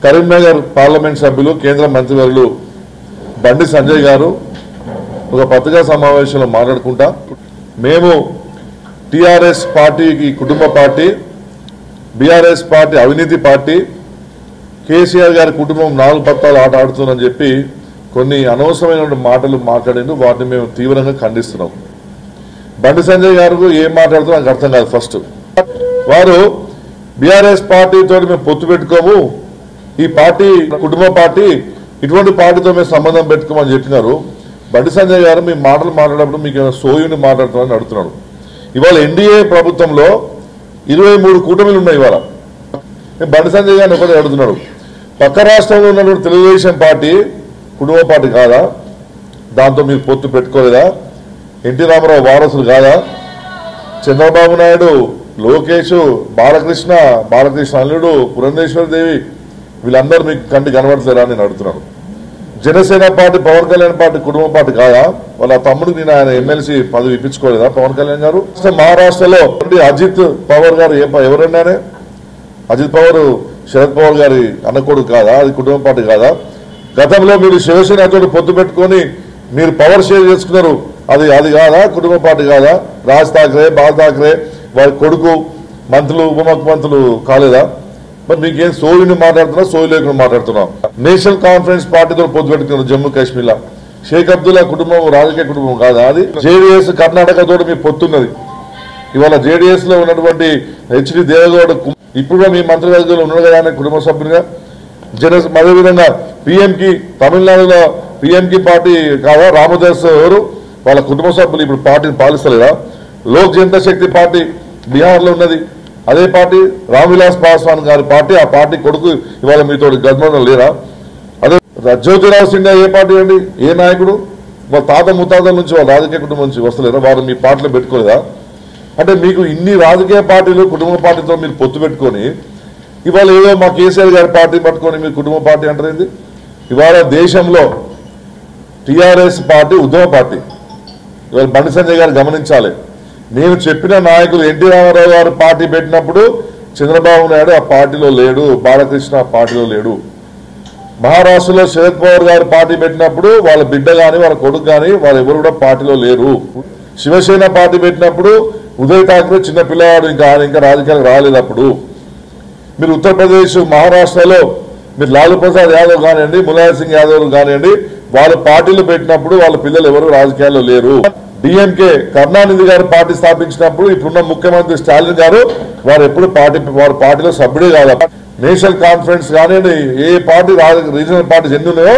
Karimnagar parliament సభ్యులు కేంద్ర మంత్రివర్యులు బండి సంజయ్ గారు ఒక పత్రికా సమావేశంలో మాట్లాడుకుంటా మేము టిఆర్ఎస్ పార్టీకి కుటుంబ పార్టీ, బీఆర్ఎస్ పార్టీ అవినీతి పార్టీ, కేసీఆర్ గారి కుటుంబం 4 పత్తాలు ఆట ఆడుతుందని చెప్పి కొన్ని అనవసరమైన మాటలు మాట్లాడిండు. వాటిని మేము తీవ్రంగా ఖండిస్తున్నాం. బండి సంజయ్ గారు ఏం మాట్లాడుతున్నా నాకు అర్థం కాదు. ఫస్ట్ వారు బీఆర్ఎస్ పార్టీతో మేము పొత్తు పెట్టుకోము, ఈ పార్టీ కుటుంబ పార్టీ, ఇటువంటి పార్టీతో మేము సంబంధం పెట్టుకోమని చెప్పినారు. బండి సంజయ్ గారు మీ మాటలు మాట్లాడినప్పుడు మీకు సోయుని మాట్లాడుతున్నారని అడుగుతున్నాడు. ఇవాళ ఎన్డీఏ ప్రభుత్వంలో 23 కూటమిలు ఉన్నాయి. ఇవాళ బండి సంజయ్ గారిని ఒకటి అడుగుతున్నాడు, పక్క రాష్ట్రంలో ఉన్నటువంటి తెలుగుదేశం పార్టీ కుటుంబ పార్టీ కాదా? దాంతో మీరు పొత్తు పెట్టుకోలేదా? ఎన్టీ రామారావు వారసులు కాదా? చంద్రబాబు నాయుడు, లోకేష్, బాలకృష్ణ అల్లుడు, పురంధేశ్వరి దేవి వీళ్ళందరూ మీకు కంటి కనబడలేరా అని నేను అడుగుతున్నాను. జనసేన పార్టీ పవన్ కళ్యాణ్ పార్టీ కుటుంబ పార్టీ కాదా? వాళ్ళ తమ్ముడికి నేను ఆయన ఎమ్మెల్సీ పదవి ఇప్పించుకోలేదా పవన్ కళ్యాణ్ గారు? మహారాష్ట్రలో అజిత్ పవార్ గారు ఎవరన్నానే? అజిత్ పవార్ శరద్ పవార్ గారి అన్నకొడుకు కాదా? అది కుటుంబ పార్టీ కాదా? గతంలో మీరు శివసేనతో పొత్తు పెట్టుకొని మీరు పవర్ షేర్ చేసుకున్నారు, అది కాదా? కుటుంబ పార్టీ కాదా? రాజ్ ఠాక్రే, బాల్ ఠాక్రే వారి కొడుకు మంత్రులు, ఉప ముఖ్యమంత్రులు కాలేదా? మరి మీకేం సోయుని మాట్లాడుతున్నా, సోయి లేకుండా మాట్లాడుతున్నాం. నేషనల్ కాన్ఫరెన్స్ పార్టీతో పొత్తు పెట్టుకున్నారు జమ్మూ కాశ్మీర్లో. షేక్ అబ్దుల్లా కుటుంబం రాజకీయ కుటుంబం కాదా? అది జేడీఎస్ కర్ణాటకతో మీరు పొత్తున్నది. ఇవాళ జేడీఎస్ లో ఉన్నటువంటి హెచ్డి దేవగౌడ ఇప్పుడు మీ మంత్రివర్గంలో ఉన్నాడు కదా ఆయన కుటుంబ సభ్యునిగా. అదేవిధంగా పిఎంకి తమిళనాడులో పిఎంకి పార్టీ కాదా? రామదాస్ ఎవరు వాళ్ళ కుటుంబ సభ్యులు ఇప్పుడు పార్టీని పాలిస్తలేదా? లోక్ జనతా శక్తి పార్టీ బీహార్లో ఉన్నది, అదే పార్టీ రామ్ విలాస్ పాస్వాన్ గారి పార్టీ, ఆ పార్టీ కొడుకు ఇవాళ మీతో గద్మంలో లేరా? అదే జ్యోతిరావు సింధియా ఏ పార్టీ అండి? ఏ నాయకుడు? వాళ్ళ తాత ముత్తాతల నుంచి వాళ్ళ రాజకీయ కుటుంబం నుంచి వస్తలేరా? వారు మీ పార్టీలో పెట్టుకోలేదా? అంటే మీకు ఇన్ని రాజకీయ పార్టీలు కుటుంబ పార్టీతో మీరు పొత్తు పెట్టుకొని ఇవాళ ఏదో మా కేసీఆర్ గారి పార్టీ పట్టుకొని మీరు కుటుంబ పార్టీ అంటారేంది? ఇవాళ దేశంలో టిఆర్ఎస్ పార్టీ ఉద్యమ పార్టీ. ఇవాళ బండి సంజయ్ గారు గమనించాలి. నేను చెప్పిన నాయకులు ఎన్టీ రామారావు గారు పార్టీ పెట్టినప్పుడు చంద్రబాబు నాయుడు ఆ పార్టీలో లేడు, బాలకృష్ణ ఆ పార్టీలో లేడు. మహారాష్ట్రలో శరద్ పవార్ గారు పార్టీ పెట్టినప్పుడు వాళ్ళ బిడ్డ కానీ వాళ్ళ కొడుకు కానీ వాళ్ళు ఎవరు కూడా పార్టీలో లేరు. శివసేన పార్టీ పెట్టినప్పుడు ఉదయ్ ఠాక్రే చిన్న పిల్లవాడు, ఇంకా రాజకీయాలకు రాలేదు. అప్పుడు మీరు ఉత్తరప్రదేశ్, మహారాష్ట్రలో మీరు లాలూ ప్రసాద్ యాదవ్ కానివ్వండి, ములాయం సింగ్ యాదవ్ కానివ్వండి, వాళ్ళ పార్టీలు పెట్టినప్పుడు వాళ్ళ పిల్లలు ఎవరు రాజకీయాల్లో లేరు. డిఎంకే కరుణానిధి గారు పార్టీ స్థాపించినప్పుడు ఇప్పుడున్న ముఖ్యమంత్రి స్టాలిన్ గారు వారు ఎప్పుడు వారి పార్టీలో సభ్యుడే కాదు. నేషనల్ కాన్ఫరెన్స్ కానివ్వండి, ఏ పార్టీ రీజనల్ పార్టీస్ ఎన్ని ఉన్నాయో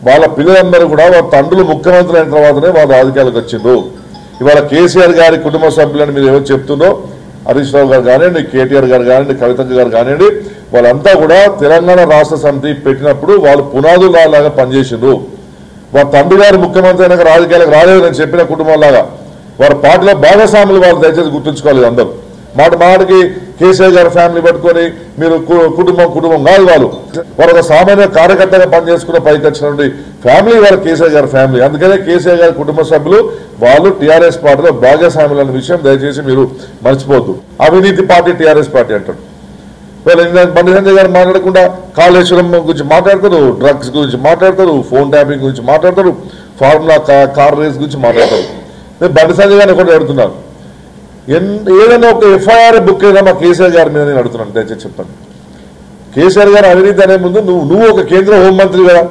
వాళ్ళ పిల్లలందరూ కూడా వాళ్ళ తండ్రులు ముఖ్యమంత్రి అయిన తర్వాతనే వాళ్ళు రాజకీయాలకు వచ్చిండ్రు. ఇవాళ కేసీఆర్ గారి కుటుంబ సభ్యులని మీరు ఎవరు చెప్తుందో, హరీష్ రావు గారు కానివ్వండి, కేటీఆర్ గారు కానివ్వండి, కవితక్క గారు కానివ్వండి, వాళ్ళంతా కూడా తెలంగాణ రాష్ట్ర సమితి పెట్టినప్పుడు వాళ్ళు పునాదులు లాగా పనిచేసిండ్రు. వారి తండ్రి గారు ముఖ్యమంత్రి అయినాక రాజకీయాలకు రాలేదు నేను చెప్పిన కుటుంబంలాగా. వారి పార్టీలో భాగస్వాములు వాళ్ళు దయచేసి గుర్తుంచుకోలేదు అందరూ. మాటకి కేసీఆర్ గారి ఫ్యామిలీ పట్టుకొని మీరు కుటుంబం కాదు. వాళ్ళు ఒక సామాన్య కార్యకర్తగా పనిచేసుకున్న పైకి వచ్చినటువంటి ఫ్యామిలీ వారు కేసీఆర్ గారి ఫ్యామిలీ. అందుకనే కేసీఆర్ గారి కుటుంబ సభ్యులు వాళ్ళు టీఆర్ఎస్ పార్టీలో భాగస్వాములు అనే విషయం దయచేసి మీరు మర్చిపోద్దు. అవినీతి పార్టీ టీఆర్ఎస్ పార్టీ అంటాడు. బండి సంజయ్ గారు మాట్లాడకుండా కాళేశ్వరం గురించి మాట్లాడతారు, డ్రగ్స్ గురించి మాట్లాడతారు, ఫోన్ ట్యాపింగ్ గురించి మాట్లాడతారు, ఫార్ములా కార్ రేస్ గురించి మాట్లాడతారు. నేను బండి సంజయ్ గారిని ఒకటి అడుగుతున్నాను, ఏదైనా ఒక ఎఫ్ఐఆర్ బుక్ అయినా మా కేసీఆర్ గారి మీద నేను అడుగుతున్నాను, దయచేసి చెప్పండి. కేసీఆర్ గారు అవినీతి అనే ముందు నువ్వు ఒక కేంద్ర హోంమంత్రి కదా,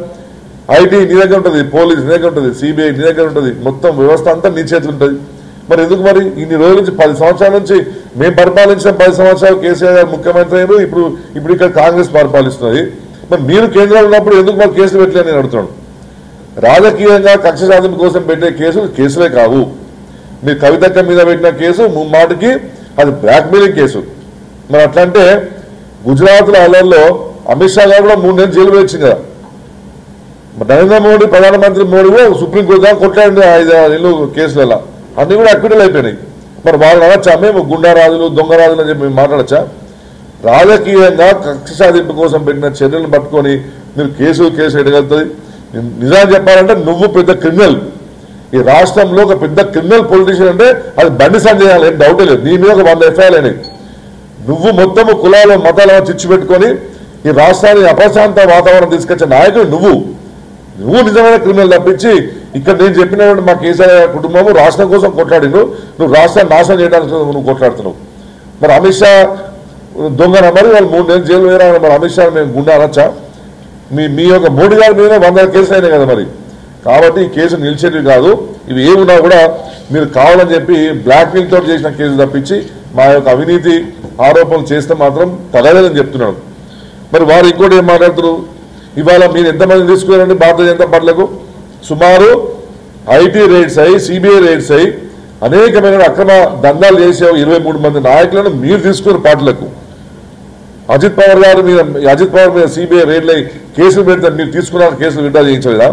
ఐటీ నీ దగ్గర ఉంటుంది, పోలీస్ నీ దగ్గర ఉంటుంది, సిబిఐ నీ దగ్గర ఉంటుంది, మొత్తం వ్యవస్థ అంతా నీ చేతులు ఉంటుంది. మరి ఎందుకు మరి ఇన్ని రోజుల నుంచి 10 సంవత్సరాల నుంచి మేము పరిపాలించిన 10 సంవత్సరాలు కేసీఆర్ గారు ముఖ్యమంత్రి అయ్యారు, ఇప్పుడు ఇక్కడ కాంగ్రెస్ పరిపాలిస్తున్నది. మరి మీరు కేంద్రంలో ఉన్నప్పుడు ఎందుకు మరి కేసులు పెట్టలేదు నేను అడుగుతున్నాను. రాజకీయంగా కక్ష సాధింపు కోసం పెట్టే కేసులే కావు. మీరు కవితక్క మీద పెట్టిన కేసు ముమ్మాటికి అది బ్లాక్మెయిలింగ్ కేసు. మరి అట్లంటే గుజరాత్లో అల్లర్లో అమిత్ షా గారు కూడా 3 నెలలు జైలు వచ్చింది కదా. నరేంద్ర మోడీ ప్రధానమంత్రి మోడీ కూడా సుప్రీంకోర్టు దాకా కొట్లాడండి 5 నెలలు కేసులలో, అన్ని కూడా అక్విటల్ అయిపోయినాయి. మరి వాళ్ళు అనొచ్చా మేము గుండారాజులు దొంగరాజులు అని చెప్పి మేము మాట్లాడచ్చా? రాజకీయంగా కక్ష సాధింపు కోసం పెట్టిన చర్యలను పట్టుకొని మీరు కేసు ఎడగలుగుతుంది. నిజాన్ని చెప్పాలంటే నువ్వు పెద్ద క్రిమినల్. ఈ రాష్ట్రంలో ఒక పెద్ద క్రిమినల్ పొలిటీషియన్ అంటే అది బండి సంజయ్ ఏం డౌటే లేదు. నీ మీద ఒక 100 ఎఫ్ఐఆర్లు అయినాయి. నువ్వు మొత్తము కులాలు మతాలను చిచ్చు పెట్టుకొని ఈ రాష్ట్రాన్ని అప్రశాంత వాతావరణం తీసుకొచ్చే నాయకుడు నువ్వు నిజమైన క్రిమినల్ తప్పించి ఇక్కడ నేను చెప్పినటువంటి మా కేసీఆర్ కుటుంబము రాష్ట్రం కోసం కొట్లాడిను, నువ్వు రాష్ట్రాన్ని నాశనం చేయడానికి నువ్వు కొట్లాడుతున్నావు. మరి అమిత్ షా దొంగన మరి వాళ్ళు 3 నెలలు జైలు వేయరా? మరి అమిత్ షా మేము గుండా అనొచ్చా? మీ యొక్క మోడీ గారి మీద 100 కేసులు అయినాయి కదా మరి. కాబట్టి ఈ కేసు నిలిచేటివి కాదు, ఇవి ఏమున్నా కూడా మీరు కావాలని చెప్పి బ్లాక్మెయిల్ తోటి చేసిన కేసు తప్పించి మా యొక్క అవినీతి ఆరోపణలు చేస్తే మాత్రం తగలేదని చెప్తున్నాడు. మరి వారు ఇంకోటి ఏం మాట్లాడుతున్నారు? ఇవాళ మీరు ఎంతమంది తీసుకున్నారండి భారతీయ జనతా పార్టీలకు? సుమారు ఐటీ రేట్స్ అయ్యి, సిబిఐ రేట్స్ అయ్యి అనేకమైన అక్రమ దందాలు చేసే 23 మంది నాయకులను మీరు తీసుకున్న పార్టీలకు. అజిత్ పవార్ మీద సిబిఐ రేట్ల కేసులు పెడితే మీరు తీసుకున్న కేసులు విడ్డా చేయించలేదా?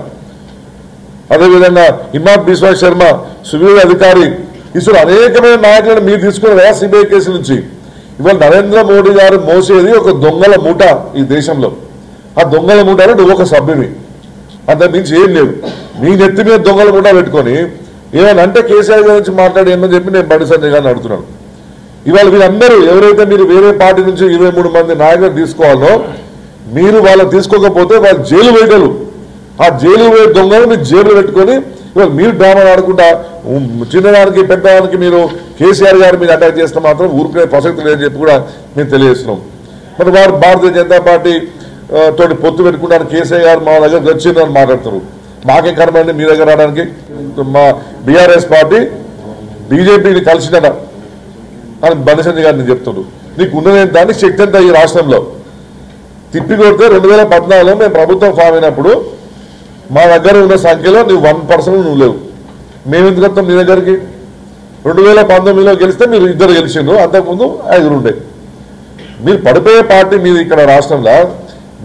అదేవిధంగా హిమాత్ బిశ్వా శర్మ, సువీర్ అధికారి ఇసులు అనేకమైన నాయకులను మీరు తీసుకున్నారా సిబిఐ కేసు నుంచి? ఇవాళ నరేంద్ర మోడీ గారు మోసేది ఒక దొంగల మూట ఈ దేశంలో. ఆ దొంగల మూటలో నువ్వు ఒక సభ్యుని, అంత మించి ఏం లేదు. నీ నెత్తి మీద దొంగల మూట పెట్టుకొని ఏమైనా అంటే కేసీఆర్ గురించి మాట్లాడి ఏమని చెప్పి నేను బండి సంజయ్ గారిని అడుగుతున్నాను. ఇవాళ వీళ్ళందరూ ఎవరైతే మీరు వేరే పార్టీ నుంచి 23 మంది నాయకులు తీసుకోవాలో మీరు వాళ్ళని తీసుకోకపోతే వాళ్ళు జైలు వేయగలరు. ఆ జైలు వేయ దొంగలు మీరు జైలు పెట్టుకొని ఇవాళ మీరు డ్రామాలు ఆడుకుంటా చిన్నదానికి పెద్దదానికి మీరు కేసీఆర్ గారి మీద అటాక్ చేస్తే మాత్రం ఊరికే ప్రసక్తి లేదని చెప్పి కూడా మేము తెలియజేస్తున్నాం. మరి వారు భారతీయ జనతా పార్టీ తోటి పొత్తు పెట్టుకుంటారు, కేసీఆర్ గారు మా దగ్గరకు వచ్చిందని మాట్లాడుతున్నారు. మాకేం కర్మండి మీ దగ్గర రావడానికి? మా బీఆర్ఎస్ పార్టీ బీజేపీని కలిసినట అని బండి సంజయ్ గారు నేను చెప్తున్నాడు. నీకు ఉన్నది దానికి శక్తి అంతా ఈ రాష్ట్రంలో తిప్పి కొడితే 2014లో మేము ప్రభుత్వం ఫామ్ అయినప్పుడు మా దగ్గర ఉన్న సంఖ్యలో నువ్వు 1% నువ్వు లేవు. మేము ఎందుకు వస్తాం మీ దగ్గరికి? 2019లో గెలిస్తే మీరు 2 గెలిచిండ్రు, అంతకుముందు 5 ఉండే. మీరు పడిపోయే పార్టీ మీది ఇక్కడ రాష్ట్రంలో.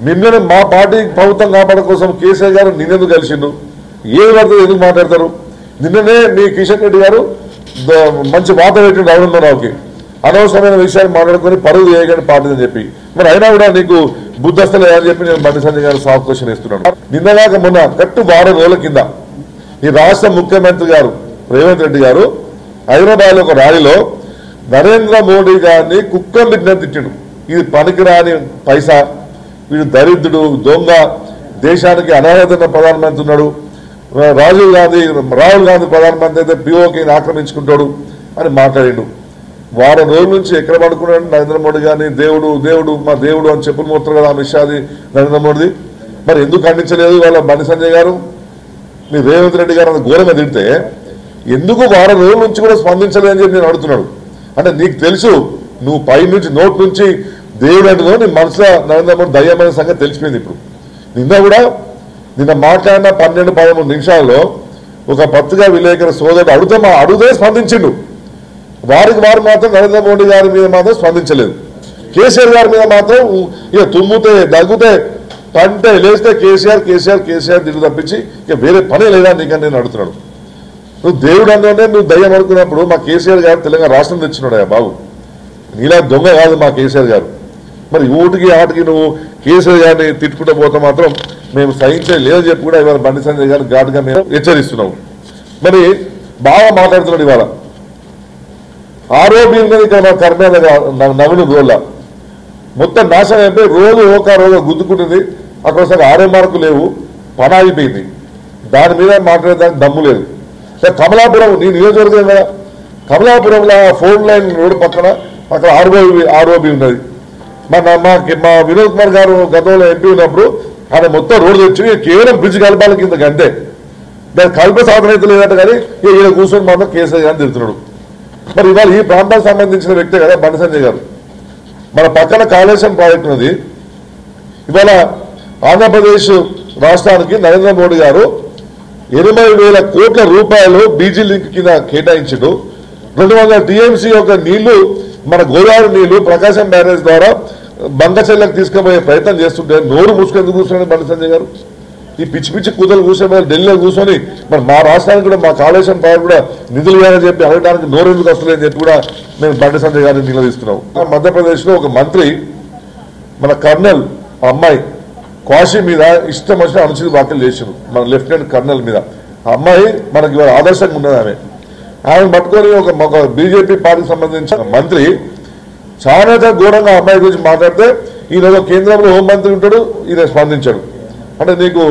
నిన్ననే మా పార్టీ ప్రభుత్వం కాపాడడం కోసం కేసీఆర్ గారు నిన్నెందుకు కలిసిండు? ఏది పడుతుంది ఎందుకు మాట్లాడతారు? నిన్ననే మీ కిషన్ రెడ్డి గారు మంచి వాత పెట్టిండు రవీంద్రరావుకి, అనవసరమైన విషయాలు మాట్లాడుకొని పరువు చేయగానే పార్టీ అని చెప్పి. మరి అయినా కూడా నీకు బుద్ధస్తలే అని చెప్పి నేను బండి సంజయ్ గారు సాఫ్ క్వశ్చన్ ఇస్తున్నాను. నిన్నలాగా మొన్న కరెక్ట్ 6 రోజుల కింద ఈ రాష్ట్ర ముఖ్యమంత్రి గారు రేవంత్ రెడ్డి గారు హైదరాబాద్లో ఒక ర్యాలీలో నరేంద్ర మోడీ గారిని కుక్కలు తిట్టిండు. ఇది పనికిరాని పైసా, వీడు దరిద్రుడు, దొంగ, దేశానికి అనర్హత ప్రధానమంత్రి ఉన్నాడు, రాహుల్ గాంధీ ప్రధానమంత్రి అయితే పిఓకేని ఆక్రమించుకుంటాడు అని మాట్లాడిండు. వారం రోజుల నుంచి ఎక్కడ పడుకున్నాడు నరేంద్ర మోడీ గారిని దేవుడు మా దేవుడు అని చెప్పులు మోస్తారు కదా అమిత్ షాది నరేంద్ర మోడీ. మరి ఎందుకు ఖండించలేదు వాళ్ళ బండి సంజయ్ గారు? మీ రేవంత్ రెడ్డి గారు అంత ఘోరంగా తిడితే ఎందుకు వారం రోజుల నుంచి కూడా స్పందించలేదు అని చెప్పి నేను అడుగుతున్నాడు. అంటే నీకు తెలుసు నువ్వు పై నుంచి నోట్ నుంచి దేవుడు అంటున్నావు, నీ మనసులో నరేంద్ర మోడీ దయ్యమైన సంగతి తెలిసిపోయింది. ఇప్పుడు నిన్న మాట్లాడిన 12-13 నిమిషాల్లో ఒక పత్రికా విలేకరు సోదరుడు అడుగుతే స్పందించిండు. వారు మాత్రం నరేంద్ర మోడీ గారి మీద మాత్రం స్పందించలేదు. కేసీఆర్ గారి మీద మాత్రం ఇక తుమ్ముతే దగ్గుతే పంటే లేస్తే కేసీఆర్ తిరిగి తప్పించి ఇక వేరే పనే లేదా నీకని నేను అడుగుతున్నాడు. నువ్వు దేవుడు అంటే నువ్వు దయ్యం అనుకున్నప్పుడు మా కేసీఆర్ గారు తెలంగాణ రాష్ట్రం తెచ్చినాడు బాబు. నీలా దొంగ కాదు మా కేసీఆర్ గారు. మరి ఊటికి ఆటికి నువ్వు కేసీఆర్ గారిని తిట్టుకుంటూ పోతే మాత్రం మేము సహించేది లేదని చెప్పి కూడా ఇవాళ బండి సంజయ్ గారు ఘాటుగా మేము హెచ్చరిస్తున్నాము. మరి బాగా మాట్లాడుతున్నాడు. ఇవాళ ఆరోపీ ఉన్నది ఇక్కడ కర్ణాటక నవీన రోజుల మొత్తం నాశనం అయిపోయి రోజు గుద్దుకుంటుంది. అక్కడ సరే 6 మార్కులు లేవు, పని ఆగిపోయింది. దాని మీద మాట్లాడేదానికి దమ్ము లేదు. కమలాపురం నీ నియోజకవర్గం కదా, కమలాపురంలో 4 లైన్ రోడ్డు పక్కన అక్కడ ఆర్ఓబి ఉన్నది. మా వినోద్ కుమార్ గారు గతంలో ఎంపీ ఉన్నప్పుడు ఆయన మొత్తం రోడ్డు తెచ్చి కేవలం బ్రిడ్జ్ కలపాల కింద అంతే, దాన్ని కలిపే సాధన అయితే లేదంట. కానీ ఈయన కూర్చొని మాత్రం కేసీఆర్ గారిని తిడుతున్నాడు. మరి ఇవాళ ఈ ప్రాంతానికి సంబంధించిన వ్యక్తే కదా బండి సంజయ్ గారు. మన పక్కన కాళేశ్వరం ప్రాజెక్టు ఉన్నది. ఇవాళ ఆంధ్రప్రదేశ్ రాష్ట్రానికి నరేంద్ర మోడీ గారు 80,000 కోట్ల రూపాయలు బీజీ లింక్ కింద కేటాయించాడు. 200 టీఎంసీ యొక్క నీళ్లు మన గోదావరి నీళ్లు ప్రకాశం బ్యారేజ్ ద్వారా బంగచెల్లకు తీసుకుపోయే ప్రయత్నం చేస్తుంటే నోరు మూసుకెందుకు కూర్చున్నాడు బండి సంజయ్ గారు? ఈ పిచ్చి కూతురు కూర్చొని ఢిల్లీలో కూర్చొని మరి మా రాష్ట్రానికి కూడా మా కాళేశ్వరం ప్రాజెక్టు కూడా నిధులు వేయాలని చెప్పి అడగడానికి నోరు ఎందుకు వస్తుందని చెప్పి కూడా మేము బండి సంజయ్ గారిని నిలదీస్తున్నాం. మధ్యప్రదేశ్లో ఒక మంత్రి మన కర్నల్ అమ్మాయి కాశీ మీద ఇష్టం వచ్చిన అనుచిత వ్యాఖ్యలు చేసిండు, మన లెఫ్టినెంట్ కర్నల్ మీద. ఆ అమ్మాయి మనకి ఇవాళ ఆదర్శంగా ఉన్నది. ఆమె పట్టుకొని ఒక బీజేపీ పార్టీకి సంబంధించిన మంత్రి చాలా ఘోరంగా అమ్మాయి గురించి మాట్లాడితే ఈయన కేంద్రంలో హోంమంత్రి ఉంటాడు, ఈయన స్పందించాడు. అంటే నీకు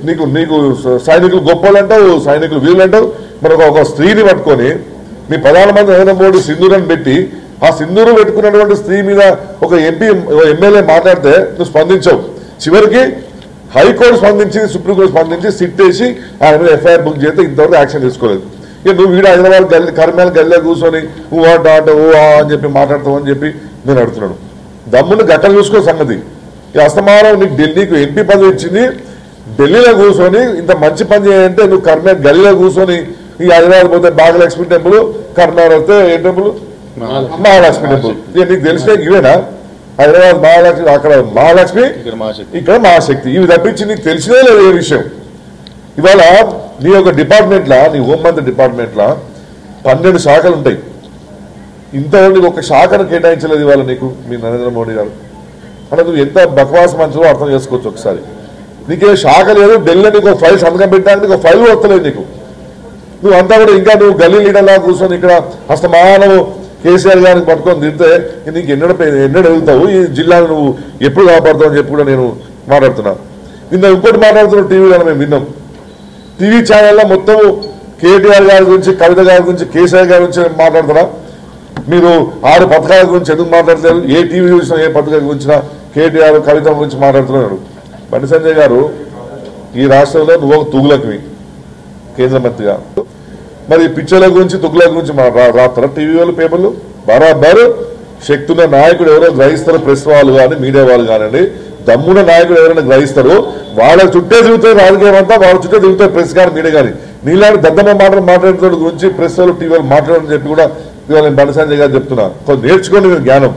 నీకు నీకు సైనికులు గొప్పలు అంటావు, సైనికులు వీళ్ళు అంటావు. మరి ఒక స్త్రీని పట్టుకొని మీ ప్రధానమంత్రి నరేంద్ర మోడీ సింధూరాన్ని పెట్టి ఆ సింధూరు పెట్టుకున్నటువంటి స్త్రీ మీద ఒక ఎమ్మెల్యే మాట్లాడితే నువ్వు స్పందించావు. చివరికి హైకోర్టు స్పందించి, సుప్రీంకోర్టు స్పందించి సిట్ వేసి ఆయన మీద ఎఫ్ఐఆర్ బుక్ చేస్తే ఇంతవరకు యాక్షన్ తీసుకోలేదు. ఇక నువ్వు వీడు హైదరాబాద్ కర్మేల గల్లే కూర్చొని నువ్వు అంటే ఓ అని చెప్పి మాట్లాడతావు అని చెప్పి నేను అడుగుతున్నాను. దమ్ముని గట్టలు చూసుకో సంగతి. ఈ అస్తమానం నీకు ఎంపీ పదవి ఇచ్చింది, ఢిల్లీలో కూర్చొని ఇంత మంచి పని చేయాలంటే నువ్వు కర్మేల గల్లీలో కూర్చొని ఈ హైదరాబాద్ పోతే భాగ్యలక్ష్మి టెంపుల్, కర్నూలు వస్తే ఏ టెంపుల్, మహాలక్ష్మి టెంపుల్. నీకు తెలిసిన ఇవేనా? హైదరాబాద్ మహాలక్ష్మి, అక్కడ మహాలక్ష్మి, ఇక్కడ మహాశక్తి. ఇవి తప్పించి నీకు తెలిసినే లేదు ఏ విషయం. ఇవాళ నీ యొక్క డిపార్ట్మెంట్లా, నీ హోంమంత్రి డిపార్ట్మెంట్లా 12 శాఖలు ఉంటాయి. ఇంతవరకు ఒక శాఖను కేటాయించలేదు ఇవాళ నీకు మీ నరేంద్ర మోడీ గారు. అంటే నువ్వు ఎంత బకవాస్ మంచిలో అర్థం చేసుకోవచ్చు ఒకసారి. నీకే శాఖ లేదు, ఢిల్లీలో నీకు ఫైల్ సంతకం పెట్టడానికి నీకు ఫైల్ వస్తలేదు నీకు. నువ్వు అంతా కూడా ఇంకా నువ్వు గల్లీ లీడర్లా కూర్చొని ఇక్కడ హస్తమానవు కేసీఆర్ గారిని పట్టుకొని తింటే నీకు ఎన్నడూ వెళ్తావు, ఈ జిల్లాను నువ్వు ఎప్పుడు కాపాడుతావు అని చెప్పి కూడా నేను మాట్లాడుతున్నా. నిన్న ఇంకోటి మాట్లాడుతున్నావు టీవీలో మేము విన్నాం. టీవీ ఛానల్లో మొత్తం కేటీఆర్ గారి గురించి, కవిత గారి గురించి, కేసీఆర్ గారి గురించి మాట్లాడుతున్నా. మీరు 6 పథకాల గురించి ఎందుకు మాట్లాడలేదు? ఏ టీవీ చూసినా ఏ పథకాల గురించినా కేటీఆర్ కవిత గురించి మాట్లాడుతున్నాడు. బండి సంజయ్ గారు ఈ రాష్ట్రంలో నువ్వు ఒక తుగులకివి కేంద్ర మంత్రిగా. మరి పిక్చర్ల గురించి తుగుల గురించి రాస్తారా టీవీ వాళ్ళు, పేపర్లు? బరాబరు శక్తి ఉన్న నాయకుడు ఎవరో గ్రహిస్తారు, ప్రెస్ వాళ్ళు కానీ మీడియా వాళ్ళు కానివ్వండి, దమ్మున్న నాయకుడు ఎవరైనా గ్రహిస్తారు, వాళ్ళ చుట్టే తిరుగుతారు రాజకీయం అంతా, వాళ్ళ చుట్టే తిరుగుతారు ప్రెస్ కానీ మీడియా కానీ. నీలాంటి దద్దమ్మ మాట్లాడుతున్న గురించి ప్రెస్ వాళ్ళు టీవీ వాళ్ళు మాట్లాడని చెప్పి కూడా ఇవాళ నేను బండి సంజయ్ గారు చెప్తున్నా. కొంచెం నేర్చుకోండి మీరు జ్ఞానం.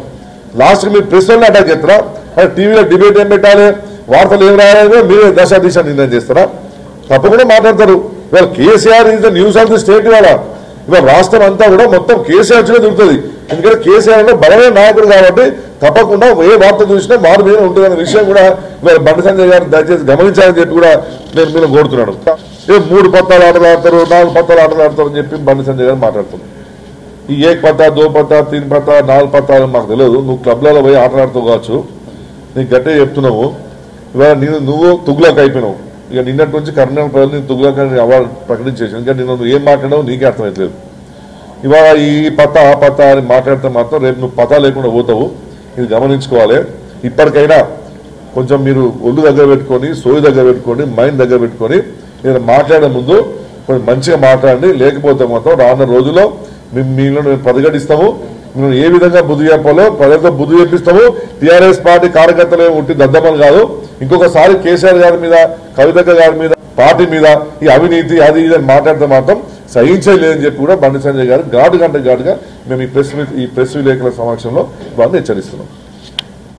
లాస్ట్కి మీరు ప్రెస్ వాళ్ళని అటాక్ చేస్తారా? అంటే టీవీలో డిబేట్ ఏం పెట్టాలి, వార్తలు ఏం రాయాలి, మీరే దశ దిశ నిర్ణయం చేస్తారా? తప్పకుండా మాట్లాడతారు. ఇవాళ KCR is the news of the state. ఇవాళ రాష్ట్రం అంతా కూడా మొత్తం కేసీఆర్ చుట్టూ తిరుగుతుంది. ఎందుకంటే కేసీఆర్ అంటే బలమైన నాయకుడు కాబట్టి తప్పకుండా ఏ వార్త చూసినా మారు మీద ఉంటుందనే విషయం కూడా ఇవాళ బండి సంజయ్ గారు దయచేసి గమనించాలని చెప్పి కూడా నేను మీరు కోరుతున్నాను. 3 పత్తాలు ఆటలు ఆడతారు, 4 పత్తాలు ఆటలు ఆడతారు అని చెప్పి బండి సంజయ్ గారు మాట్లాడుతున్నారు. ఈ 1 పత్తా, 2 పత్తా, 3 పత్తా, 4 పత్తాలు మాకు తెలియదు. నువ్వు క్లబ్లలో పోయి ఆటలాడుతూ కావచ్చు, నీకు గట్టిగా చెప్తున్నావు. ఇవాళ నువ్వు తుగ్లక్ అయిపోయినావు. ఇక నిన్నటి నుంచి కర్ణాటక ప్రజలు నేను తుగ్లక్ అని అవార్డు ప్రకటించేసాను. ఇంకా నువ్వు ఏం మాట్లాడావు నీకే అర్థమవుతలేదు. ఇవాళ ఈ పత్తా ఆ పత్తా అని మాట్లాడితే మాత్రం రేపు నువ్వు పత్తా లేకుండా పోతావు. ఇది గమనించుకోవాలి. ఇప్పటికైనా కొంచెం మీరు ఒళ్ళు దగ్గర పెట్టుకొని, సోయి దగ్గర పెట్టుకొని, మైండ్ దగ్గర పెట్టుకొని నేను మాట్లాడే ముందు కొంచెం మంచిగా మాట్లాడండి. లేకపోతే మాత్రం రానున్న రోజుల్లో మేము ప్రతిఘటిస్తాము. మేము ఏ విధంగా బుద్ధి చెప్పాలో ప్రజలతో బుద్ధి చెప్పిస్తాము. టీఆర్ఎస్ పార్టీ కార్యకర్తలు ఉట్టి దద్దమని కాదు. ఇంకొకసారి కేసీఆర్ గారి మీద, కవిత గారి మీద, పార్టీ మీద ఈ అవినీతి అది ఇది అని మాట్లాడితే మాత్రం సహించలేదని చెప్పి కూడా బండి సంజయ్ గారు ఘాటుగా మేము ఈ ప్రెస్ విలేకరుల సమక్షంలో వాళ్ళని హెచ్చరిస్తున్నాం.